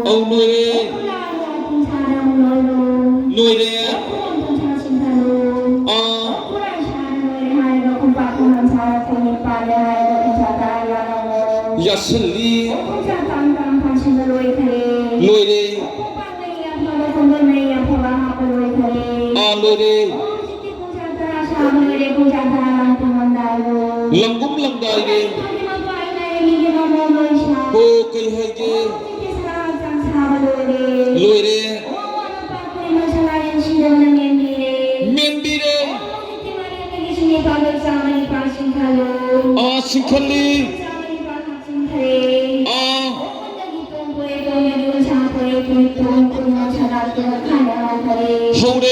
노래 노래 야슬리 노래 노래 랑금 랑다이게 오 그이하게 노래 멘비레 싱칼리 하우레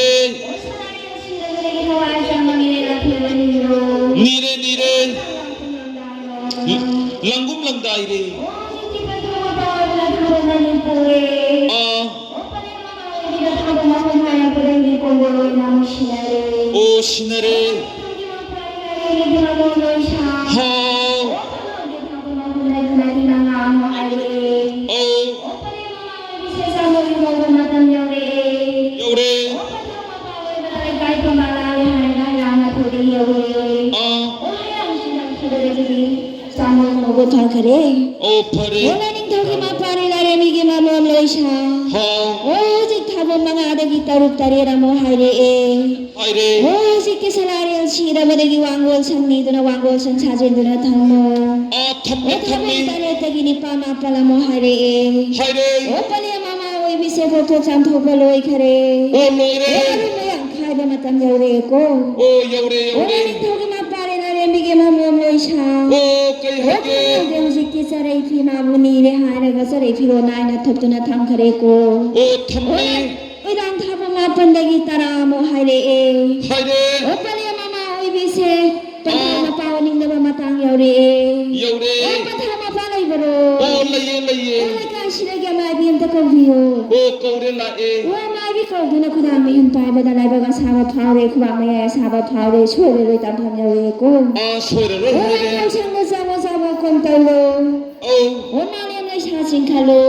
니레 니레 랑금 랑다이레 오 시나레 하오 요레 오 파레 오나닝 더기마 파리라레 미기마 몸로이샤 오직 타본 망아다기 따룩따리라 모하이레 아이레 오직 계산하리를 시라버데기 왕골 상리드나 왕골선 사진드나 탕모 탐미 탐미 따레따기니 빠마빠라 모하이레 하이레 오빠리야 마마 오이비세 보토 잠토벌로이 카레 오 노이레 오나링 카이바 마땅 여우레고 오 여우레 오나닝 더기마 파리라레 미기마 몸로이샤 오 그이하게 hojikki sarai phi mabuni re haraga sarai phiro naina thoptuna thamkhareको 오 탐미 idang thapa mapandagi tara mo haire e 하이레 opale mama oi bise tama pawaning da matang yaure 여우레 thama palai baro 오 라예 ka shirage ma bim ta kovio 오 거우레 라에 wa ma bi ko duna kuda me hun pai bada lai baga saba phawre khuba me saba phawre chore re tam tham yaure ko 소리를 o 하이레 changna saba kon talo 오 onale na shin khalo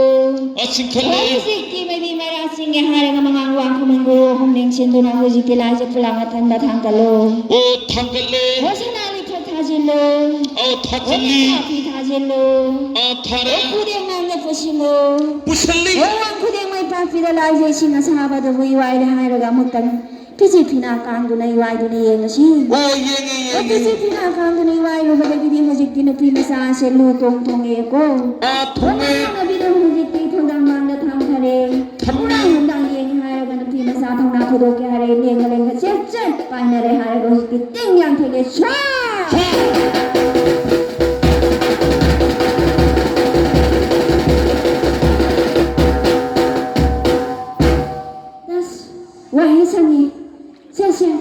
싱칼리 Hojikki maybe marasing haraga mga wang kumanggo humling sindo na hojikki laje pulang tanda thangkalo 오 탕갈레 hosanali phathajilo 오 타질리 thajilo 타레 kudeng mangna pusimo 부슬리 wang kudeng may papida laje singa sabado buiwai haraga mutang kisi pina kangduna iwai duni yengasi 오 예예 kisi pina kangduna iwai lo badagi hojikki no pina sa se lu tong tong eko 통에 na bidang hojikki thongdang mangna thangkhare Pura hundang yeng haraga na pima sa thongna phudo ke hare lenga chet paina re haraga hojikki ting yang thege swa das wahi sangi sesya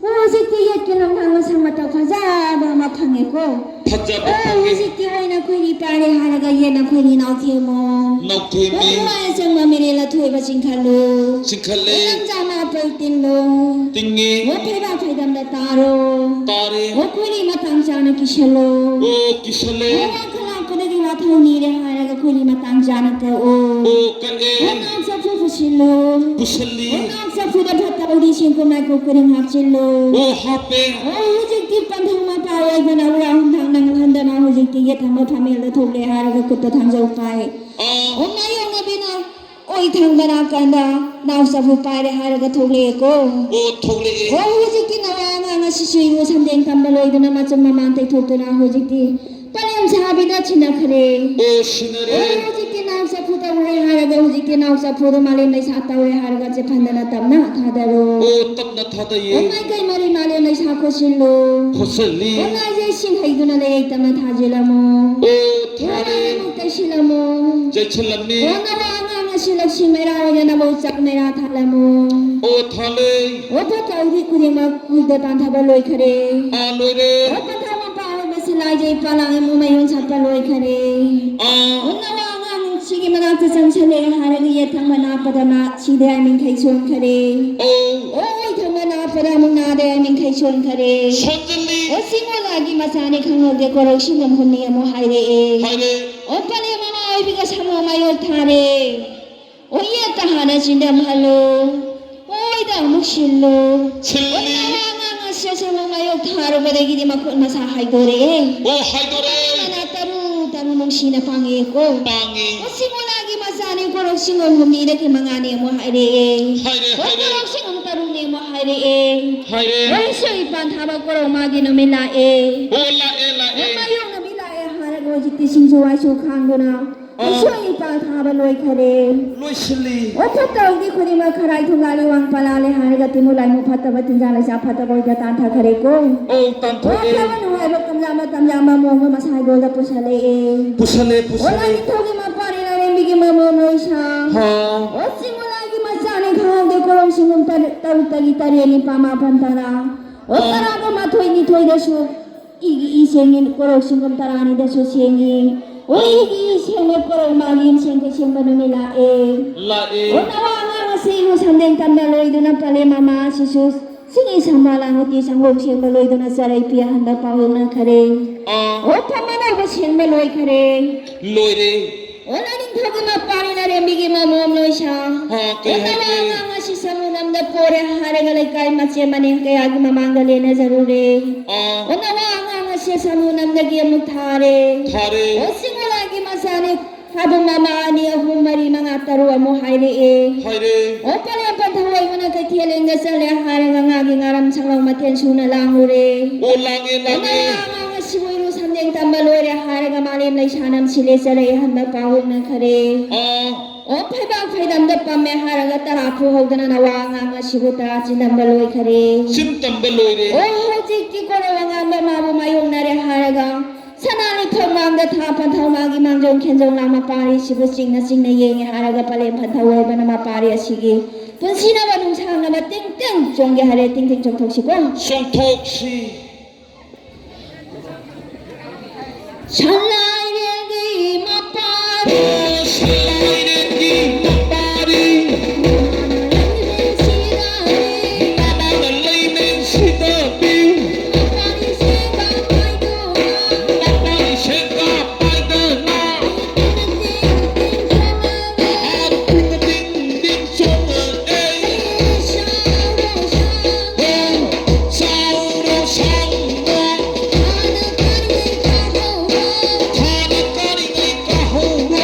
hojikki yekkelam thangma samata phajaba ma phangeko 파자바 hojikki hoina khoini pare haraga yena khoini nauthemo 나우테미 Pagkuhan siyang mamirila tuwi ba singkalo 싱칼레 Ilang sama pagtinlo 띵이 Wapay ba faydam na taro 따레 Wakuli matang sana kishalo 오 기설레 Wala kalang ko naging mataw nila haraga kuli matang sana ka o 오 까에 Wangang sa pupusilo 부슬리 Wangang sa pudabhat audition ko may kukuring hapsilo 오 하페 hujik ti pantang mapawag na nawang handa na hujik ti yet hamo pamilya tuble haraga kuto tangjaw pay Ngayon nga bina, oy thang banakanda, nausa po pare haraga tugle ko. 오 톡레 Hujik ti nawanga nga sisuyo sandeng tambaloy doon na matsang mamantay tukto na hujik ti. Palayang sabi na chinakare. 오 시나레 Hujik ti nausa po tawre haraga, hujik ti nausa po malim na isa tawre haraga si pandana tamna, tadaro. 오 떡나 타다예 Umay kay mari malim na isa ko silo. 호슬리 Umay jay sinhay doon na layay tamna tajila mo. 오 Wala 타레 namang tay sila mo. 제철람니 Wala sila simera na mausak mera thala mo. 오 탈레 Opa tauri kuri magdatan thabaloy khare. 알로레 Opa thama pawe masila jay palang mo mayon sa paloy khare. 아 Wala nga sige manata sang sale harang yetang manapadana side aming kaison khare. 오 Oy thang manapada mong nade aming kaison khare. 손질리 O singo lagi masani khangode korog singam hunni mo haire e. 하이레 Opa ne mama oy biga samo mayon thare. 오이야 하나 진담 할로 오이다 묵실로 칠리 오나와가 세상에 요 타로가 되기디 막고 마사 하이도레 오 하이도레 하나 따루 묵시나 방에고 빵이 오싱올라기 마사니 고록싱을 홈니데 기망하니 뭐 하이레 하이레 고록싱을 따루니 뭐 하이레 하이레 오이쇼이 반 타바 고록마기 노밀라에 올라에 마용 노밀라에 하라고 지티 싱조와쇼 강도나 오이쇼이 반 타바 로이카레 로이실리 오타타우디 코디마 카라이 통가리 왕팔라레 하르가 티몰라이 무파타바 틴자라샤 파타보이가 탄타카레고 오 딴토에 오타바 누아이바 깜자마 몽마 마사이골다 부살레 부살레 올라니 토기마 파리라레 미기마 모모이샤 하 오싱올라기 마사니 가운데 고롱싱은 따루따기 따리에니 파마 판타라 오따라고 마토이니 토이데슈 이기 이생인 고롱싱은 따라니 데슈 시행이 오이기 이생의 고롱마기 생게 생바누밀라에 라에 오나와가 시고 산댕 탐달로이드나 팔레마마 시수 Singi sama lang uti sang hong siyang maloy doon na saray piyahan na pawang na kare. O pamana ba siyang maloy kare? 로이레 Wala rin tagi mapari na rin bigi mamamloy siya. Ha, kaya Wala nga si samunam na pore haragalay kay matsya maning kaya gumamanggali na zaruri. Wala nga siya samunam na giyamutare. 타레 O singalagi masanit habang mamaani akong mari mga taruan mo hayri 하이레 O pala pantaway mo na katiyaling na sa leharang ang aging aram sangang matensyon na lang uri. 올랑에 라에 Nga siwiro samdeng tambalore harang amalim lay sanam sili sa layhan magpahog ng kare. O paibang paidam da pa may harang at tarapuhog na nawanga nga siwita sinambaloy kare. 심땀벨로이레 O hajik ki ko na nga mabumayong na harang Sanali pagmang da tapan tau magi mangjong kenjong lang mapari sibu sing na yengi haraga palim pantaway ba na mapari asigi. Pansina ba nung sang na mating ting jongge hare ting ting jong toksi ko. 송톡시 Salay rengi mapari. 슬라이렌기 마파리 나나날레이멘 시다비 Mapari sega may doha. 마파리 셰가 빠이다나 띵띵 송은 에이 사우로 상고 타나까리기 까호로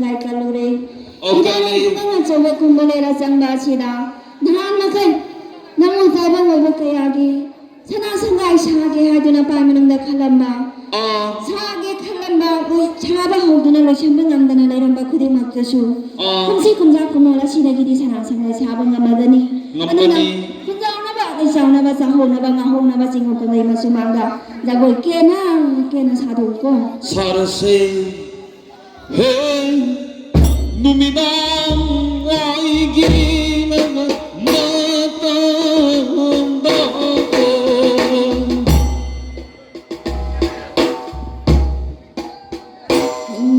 gai kalure Okay. ida na chobe kumbalera changba chida nan makai namu thaba ngobe kayagi sana sangai sage haduna paminung da khalamba sage khalamba ui chaba hoduna loshamba ngamdana lairamba khudi makkasu kumsi kumja kumola sida gidi sana sangai chaba ngamadani ngamani kunjauna ba isauna ba sahona ba ngahona ba singo kungai masumanga jagoi kena sadu ko sarase hey numinang waigin matanda ko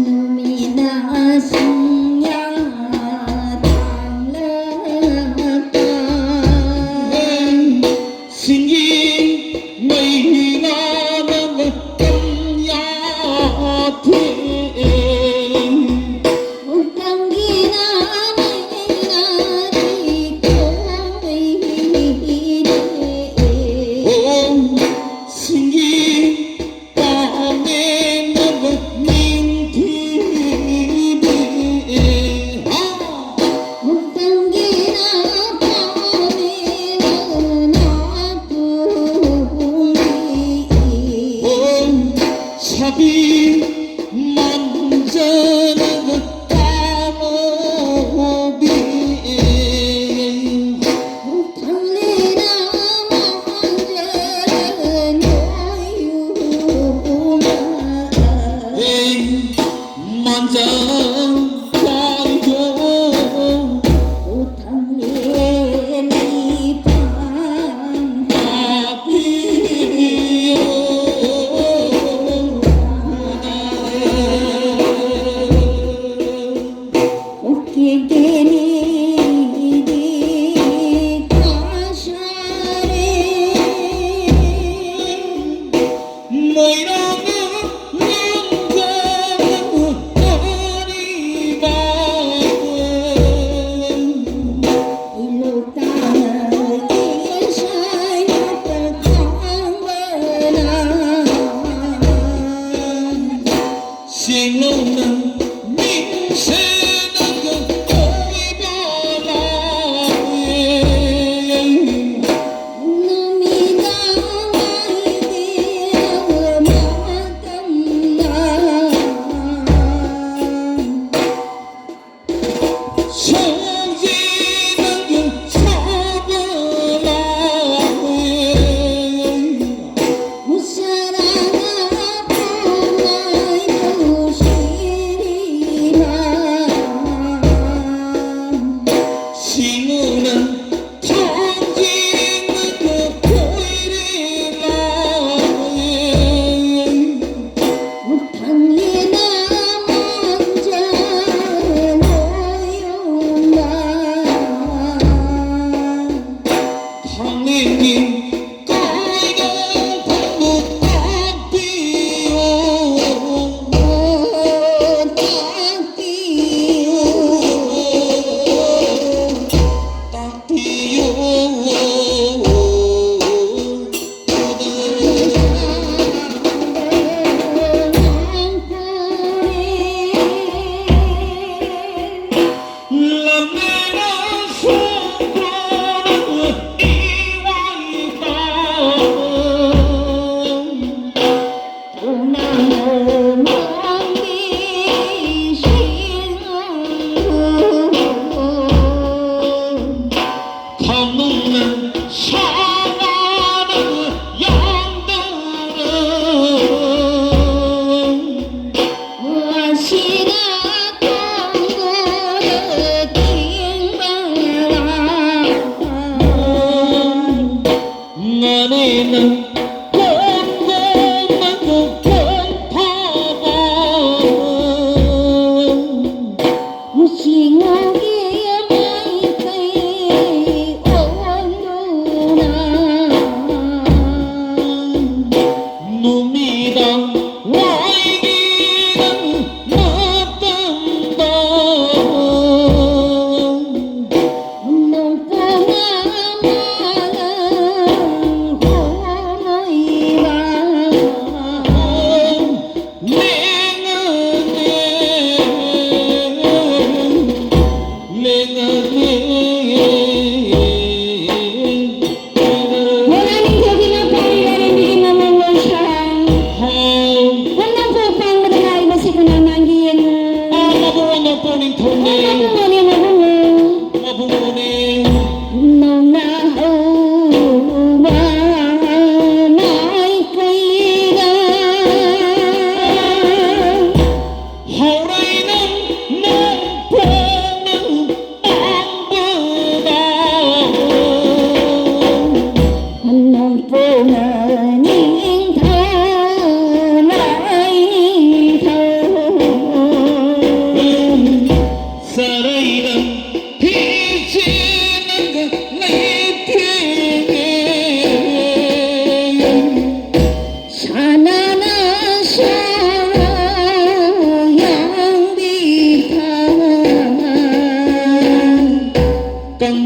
numina sungya tanglata singi may hinanang kanyate utangina mayna oh singi pamenag ninti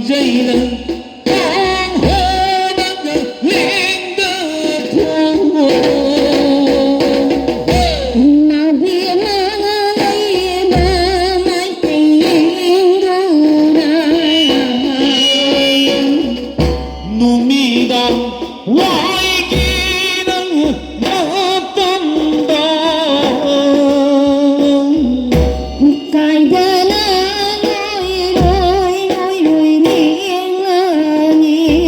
dây lên con hô đang lên đất thu mà biết lấy mà mai tình đâu này nu mi đong ngoài kia đang mơ tâm đong cài bên lối nghiêng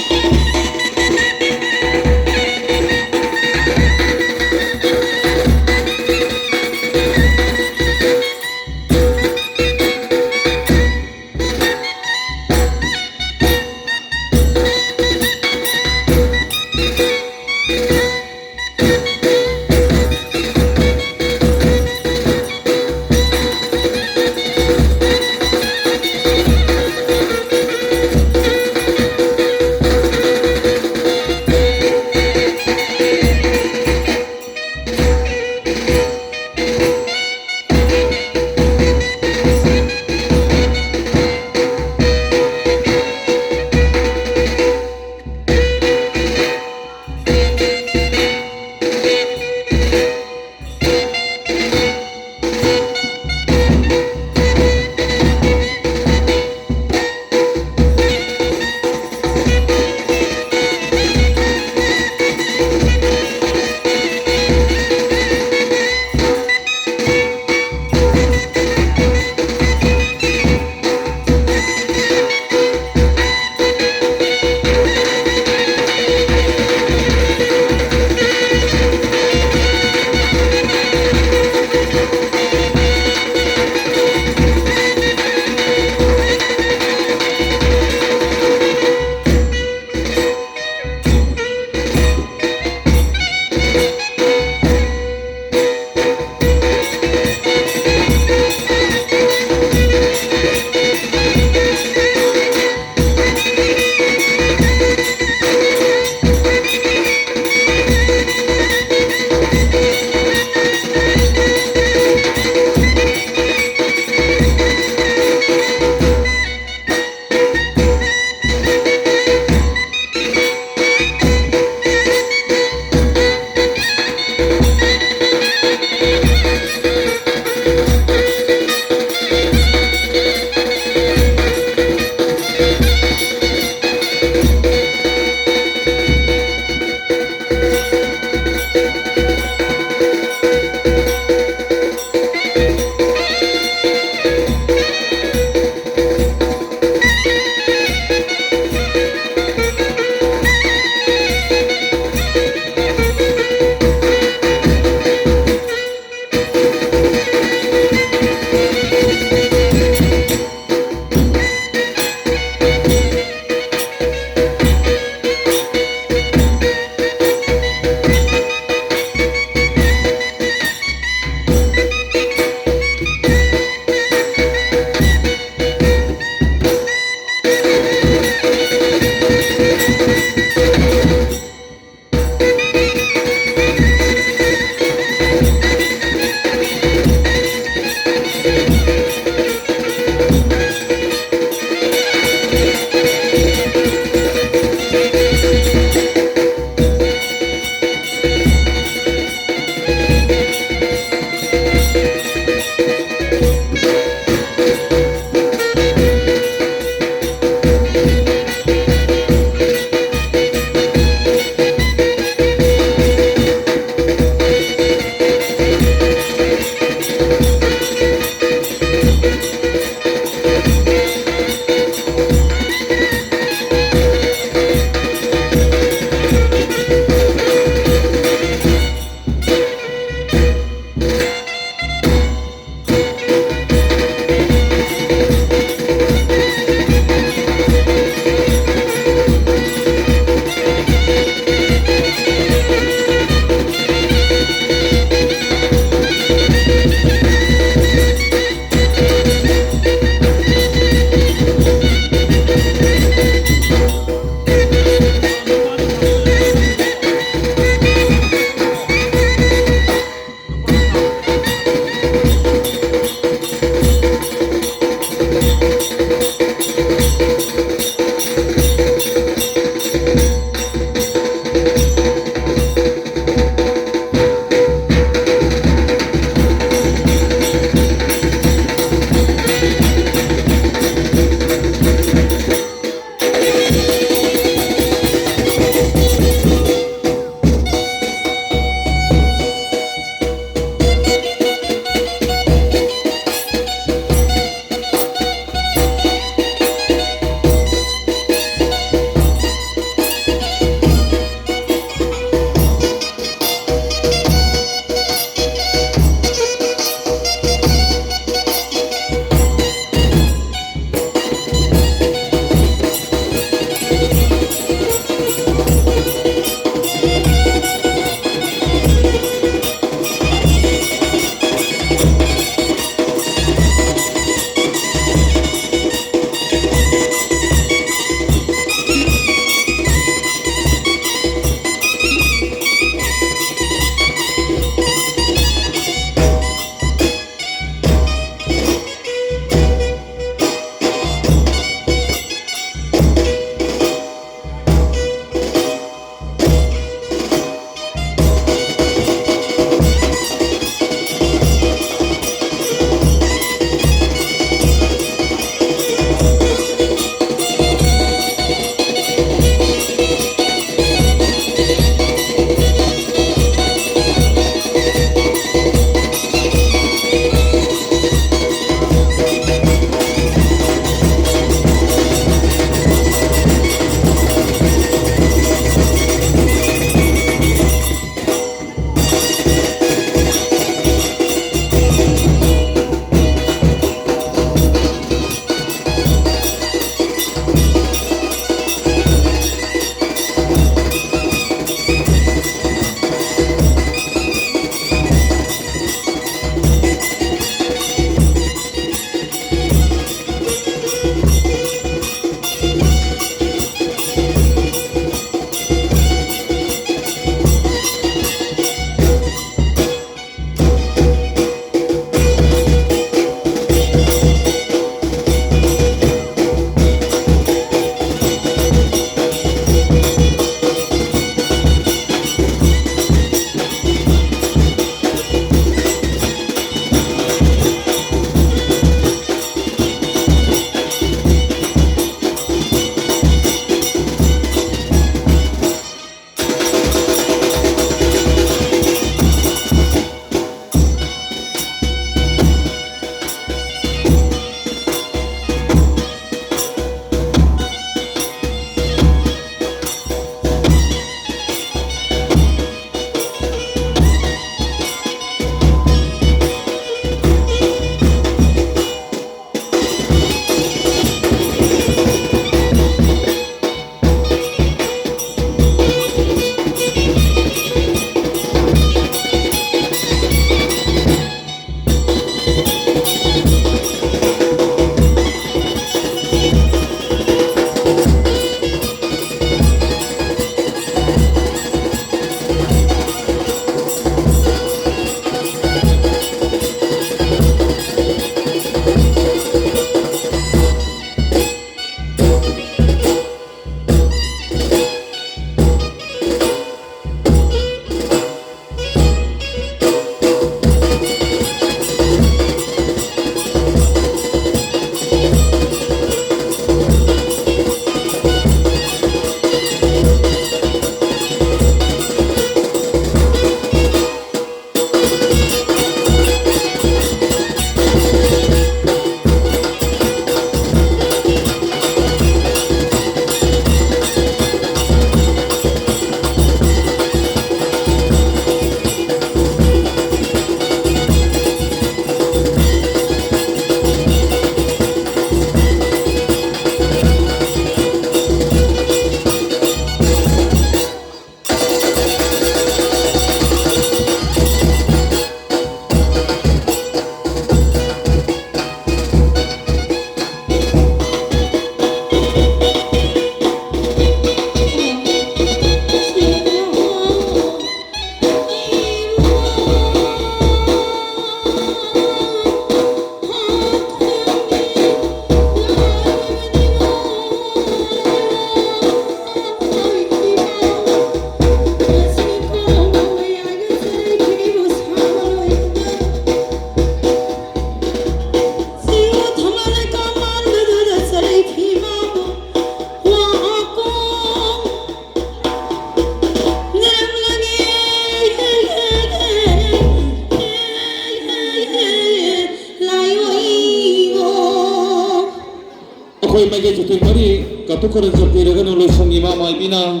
tu ko rin sa pira ganun lusong imama ibina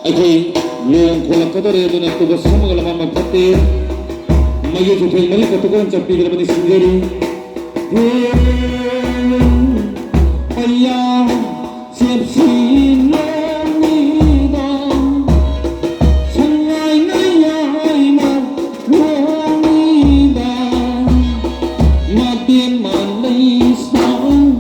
ay kay lung kulang ka tore doon ang tubos sa mga laman magpati mayo sa kay mali ka tu ko rin sa pira naman isinggari Aya siap sinong ida Sangay ngayay magwang ida Matin malis ng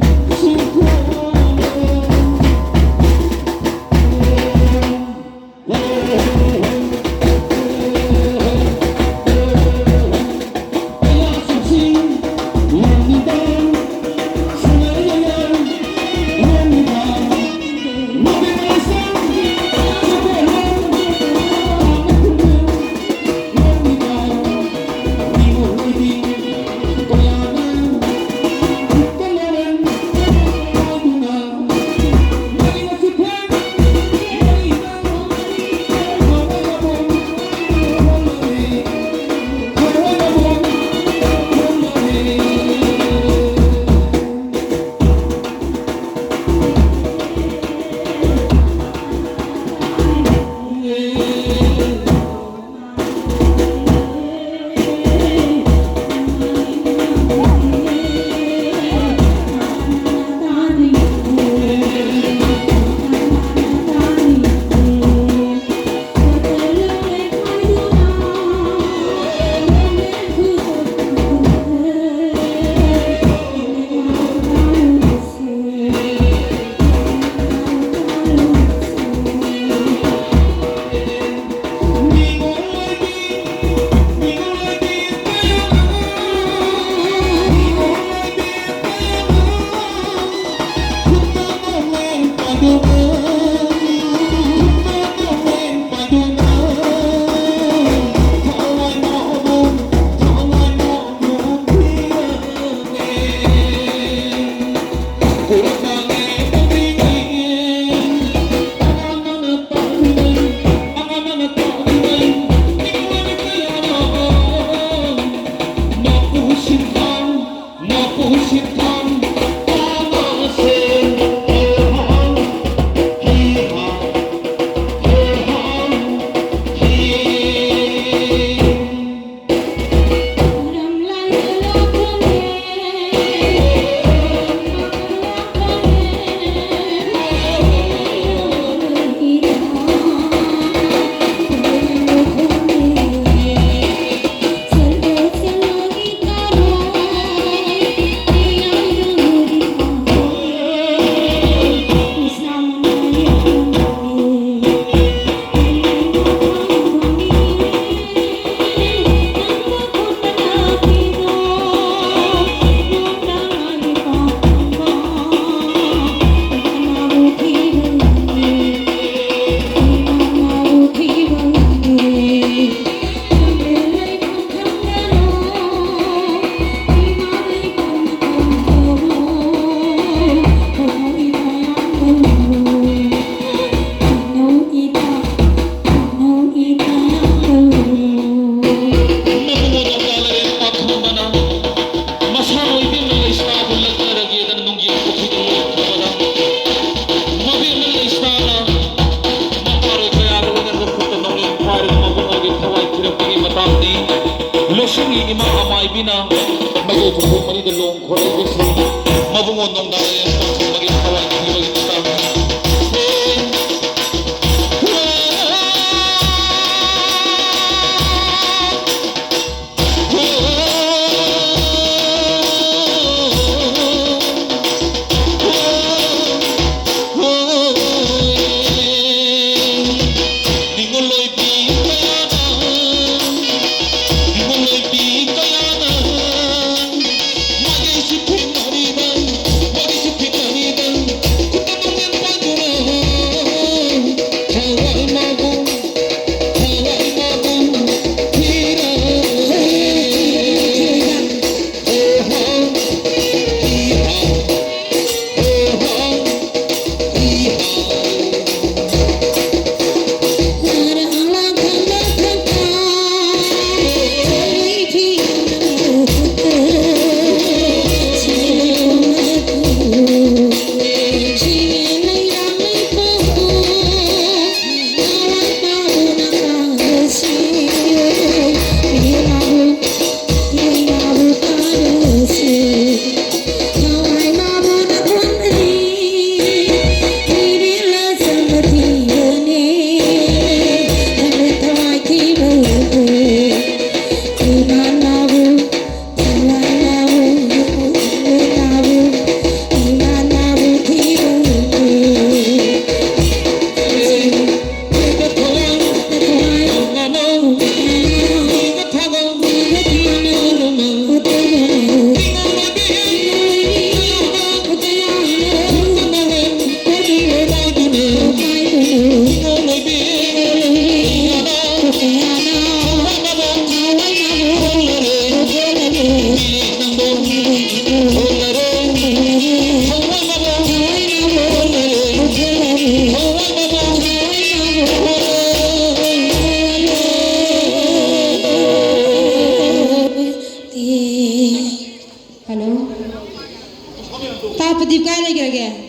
ता प्रदीप काय लेके गया